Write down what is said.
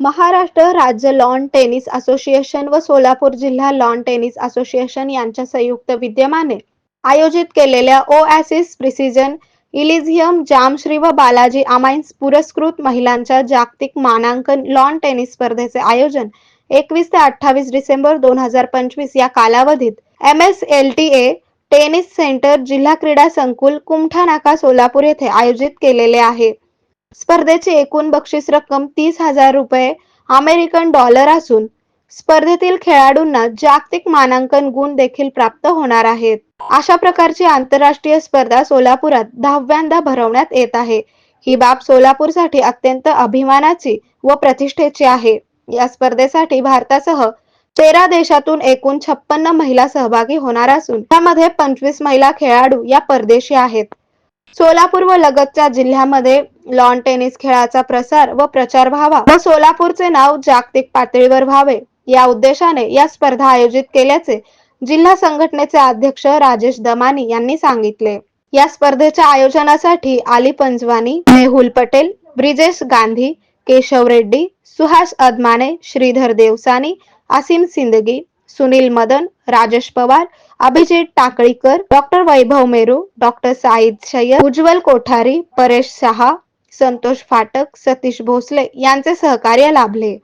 महाराष्ट्र राज्य lawn tennis association व सोलापूर जिल्हा लॉन टेनिस असोसिएशन यांच्या संयुक्त विद्यमाने आयोजित केलेल्या ओॲसिस प्रिसिजन इलिझियम जामश्री व बालाजी अमाईन्स पुरस्कृत महिलांच्या जागतिक मानांकन लॉन टेनिस स्पर्धेचे आयोजन 21 ते 28 डिसेंबर 2025 या कालावधीत MSLTA टेनिस सेंटर जिल्हा क्रीडा संकुल कुमठा नाका सोलापूर येथे आयोजित केलेले आहे. स्पर्धेची एकूण बक्षीस रक्कम 30,000 रुपये अमेरिकन डॉलर असून स्पर्धेतील खेळाडूंना जागतिक मानांकन गुण देखील प्राप्त होणार आहेत. अशा प्रकारची आंतरराष्ट्रीय स्पर्धा सोलापुरात 10व्यांदा भरवण्यात येत आहे. ही बाब सोलापूरसाठी अत्यंत अभिमानाची व प्रतिष्ठेची आहे. या स्पर्धेसाठी भारतासह 13 देशातून एकूण 56 महिला सहभागी होणार असून त्यामध्ये 25 महिला खेळाडू या परदेशी आहेत. सोलापूर व लगतच्या जिल्ह्यामध्ये लॉन टेनिस खेळाचा प्रसार व प्रचार व्हावा व सोलापूरचे नाव जागतिक पातळीवर व्हावे या उद्देशाने या स्पर्धा आयोजित केल्याचे जिल्हा संघटनेचे अध्यक्ष राजेश दमानी यांनी सांगितले. या स्पर्धेच्या आयोजनासाठी आली पंजवानी, मेहुल पटेल, ब्रिजेश गांधी, केशव रेड्डी, सुहास अदमाने, श्रीधर देवसानी, आसिम सिंदगी, सुनील मदन, राजेश पवार, अभिजित टाकळीकर, डॉक्टर वैभव मेरू, डॉक्टर साईद सय्यद, उज्ज्वल कोठारी, परेश शहा, संतोष फाटक, सतीश भोसले यांचे सहकार्य लाभले.